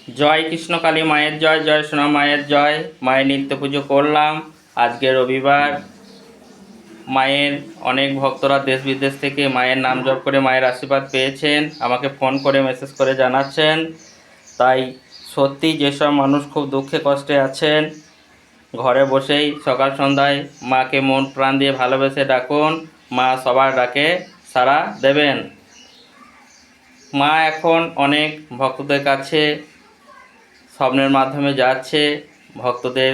জয় কৃষ্ণকালী মায়ের জয়, জয় সোনা মায়ের জয়। মায়ের নিত্য পুজো করলাম। আজকে রবিবার। মায়ের অনেক ভক্তরা দেশ বিদেশ থেকে মায়ের নাম জপ করে মায়ের আশীর্বাদ পেয়েছেন, আমাকে ফোন করে মেসেজ করে জানাচ্ছেন। তাই সত্যি যেসব মানুষ খুব দুঃখে কষ্টে আছেন, ঘরে বসেই সকাল সন্ধ্যায় মাকে মন প্রাণ দিয়ে ভালোবেসে ডাকুন, মা সবার ডাকে সাড়া দেবেন। মা এখন অনেক ভক্তদের কাছে স্বপ্নের মাধ্যমে যাচ্ছে, ভক্তদের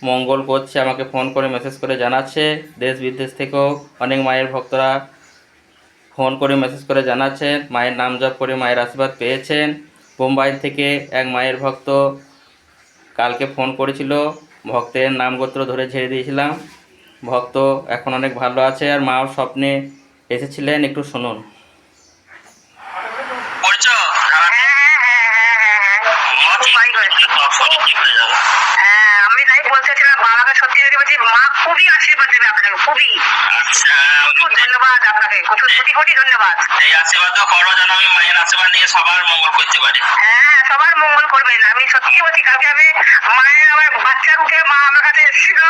মঙ্গল করছে, আমাকে ফোন করে মেসেজ করে জানাচ্ছে। দেশ বিদেশ থেকেও অনেক মায়ের ভক্তরা ফোন করে মেসেজ করে জানাচ্ছেন মায়ের নাম জপ করে মায়ের আশীর্বাদ পেয়েছেন। বোম্বাই থেকে এক মায়ের ভক্ত কালকে ফোন করেছিল, ভক্তের নাম গোত্র ধরে ঝেড়ে দিয়েছিলাম। ভক্ত এখন অনেক ভালো আছে, আর মাও স্বপ্নে এসেছিলেন, একটু শুনুন। আমি তাই বলতেছিলাম, বাবাকে সত্যি করে বলছি, মা খুবই আশীর্বাদ দেবে আপনাকে, খুবই। আচ্ছা, ধন্যবাদ আপনাকে, কোটি কোটি ধন্যবাদ। এই আশীর্বাদ করো যেন আমি মায়ের আশীর্বাদ নিয়ে সবার মঙ্গল করতে পারি। হ্যাঁ, সবার মঙ্গল করবেন। আমি সত্যি বলছি, কালকে আমি মায়ের আমার বাচ্চার উঠে মা আমার কাছে এসেছিল,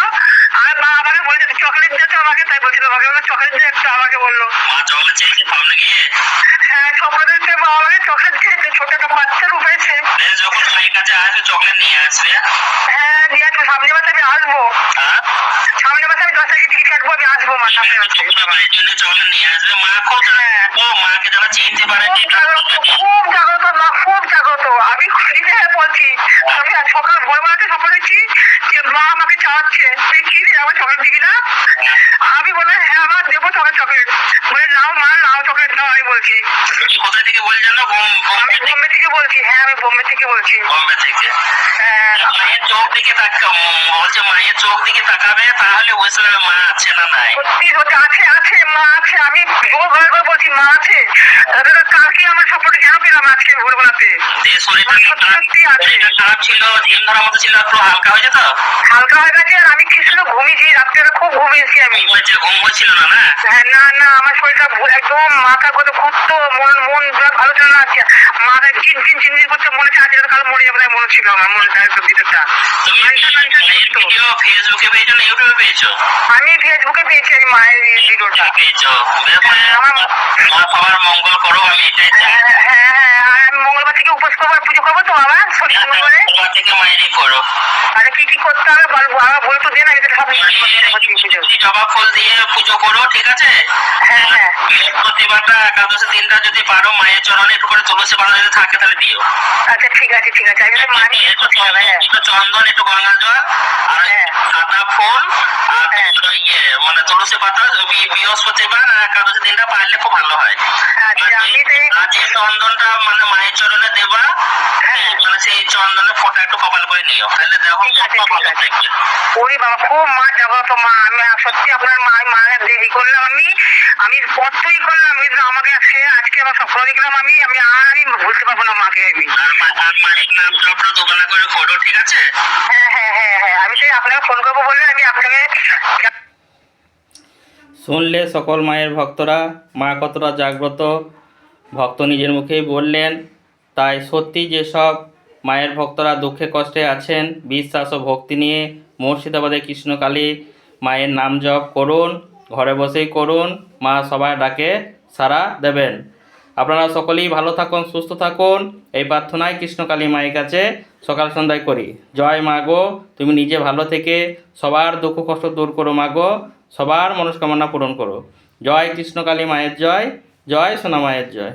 আর মা আমাকে বলছে চকলেট দিতে আমাকে, তাই বলছিল আমাকে চকলেট দিয়ে একটা আমাকে বললো। মা চকলেট চেয়েছে সামনে গিয়ে? হ্যাঁ, চকলেট দিতে মা আমাকে চকলেট দিয়েছে, ছোট একটা বাচ্চার উপরেছে। যখন মায়ের কাছে আসবে চকলেট নিয়ে আসবে। হ্যাঁ, নিয়ে আসবো, সামনে মাসে আমি আসবো। সামনে মাসে আমি 10 তারিখে টিকিট কাটবো, আমি আসবো মা সামনে মাসে। চকলেট নিয়ে আসবে মা, খুব মাকে যারা চিনতে পারে। খুব জাগ্রত মা, খুব জাগ্রত। আমি খুশিতে বলছি, আমি সকাল ভোরবেলাতে সফল হচ্ছি যে মা আমাকে চাওয়াচ্ছে, তুই কি রে আমার চকলেট দিবি না? আমি বলে হ্যাঁ আমার দেবো চকলেট। বলে নাও মা, নাও চকলেট নাও। আমি বলছি কোথায় থেকে বলি জানো? আমি বোম্বে থেকে বলছি। হ্যাঁ, আমি বোম্বে থেকে বলছি। বোম্বে থেকে? হ্যাঁ, মায়ের চোখ দিকে বলছে, মায়ের চোখ দিকে তাকাবে, তাহলে বুঝতে পারবে মা আছে না নাই। সত্যি সত্যি আছে, আছে মা আছে। আমি জোর ঘরে করে বলছি মা আছে। কালকে আমার স্বপ্নটা কেন পেলাম আজকে ভোরবেলাতে? শরীরটা খারাপ ছিল, ঝিম ধরার মতো ছিল, একটু হালকা হয়ে যেত। হালকা হয়ে গেছে, আর আমি কিছু ঘুমিয়েছি রাত্রে, খুব ঘুমিয়েছি আমি। ঘুম হচ্ছিল না? না হ্যাঁ, না না, আমার শরীরটা একদম মাথা কত ঘুরতো, মন ভালো ছিল না আজকে। মাথা চিনচিন করতে, মনে হচ্ছে আজকে কাল মরে যাবে মনে ছিল আমার মনটা, একদম ভিতরটা। তুমি ফেসবুকে পেয়েছো না ইউটিউবে পেয়েছো? আমি ফেসবুকে পেয়েছি, আমি মায়ের ভিডিওটা পেয়েছো। আমার সবার মঙ্গল করো, আমি এটাই চাই। হ্যাঁ, আমি মঙ্গলবার থেকে উপোস করবো, পুজো করবো তো বাবা, মঙ্গলবার থেকে মায়েরই করো। আরে কি করতে হবে বলবো, আমার বলে তো দিয়ে না, এটা সব জবা ফুল দিয়ে পুজো করো, ঠিক আছে? হ্যাঁ হ্যাঁ, বৃহস্পতিবারটা একাদশী দিনটা যদি পারো মায়ের চরণে একটু করে তুলসী পাতা যদি থাকে তাহলে দিও। আচ্ছা ঠিক আছে ঠিক আছে, আমি মানি একটু চন্দন, একটু গঙ্গা জল, আর সাদা ফুল, আর মানে তুলসী পাতা। বৃহস্পতিবার আর একাদশী দিনটা পারলে খুব ভালো হয়। আর যে চন্দনটা মানে মায়ের চরণে দেবা, মানে সেই চন্দনের ফোঁটা একটু কপাল করে নিও, তাহলে দেখো ভালো থাকবে। ওই বাবা, খুব মা জাগ্রত মা। আমি সত্যি আপনার মায়ের দেরি করলাম, আমি কতই করলাম, আমাকে সে আজকে আমার স্বপ্ন দেখলাম, আমি ভুলতে পারবো না মাকে। আমি মায়ের নাম জপটা দোকানা করে ফটো, ঠিক আছে? হ্যাঁ হ্যাঁ হ্যাঁ হ্যাঁ, আমি সেই আপনাকে ফোন করবো বললে আমি আপনাকে। শুনলে সকল মায়ের ভক্তরা মা কতটা জাগ্রত, ভক্ত নিজের মুখেই বললেন। তাই সত্যি যেসব মায়ের ভক্তরা দুঃখে কষ্টে আছেন, বিশ্বাস ও ভক্তি নিয়ে মুর্শিদাবাদে কৃষ্ণকালী মায়ের নাম জপ করুন, ঘরে বসেই করুন, মা সবার ডাকে সাড়া দেবেন। আপনারা সকলেই ভালো থাকুন, সুস্থ থাকুন, এই প্রার্থনায় কৃষ্ণকালী মায়ের কাছে সকাল সন্ধ্যায় করি। জয় মা গো, তুমি নিজে ভালো থেকে সবার দুঃখ কষ্ট দূর করো মা গো, সবার মনস্কামনা পূরণ করো। জয় কৃষ্ণকালী মায়ের জয়, জয় সোনা মায়ের জয়।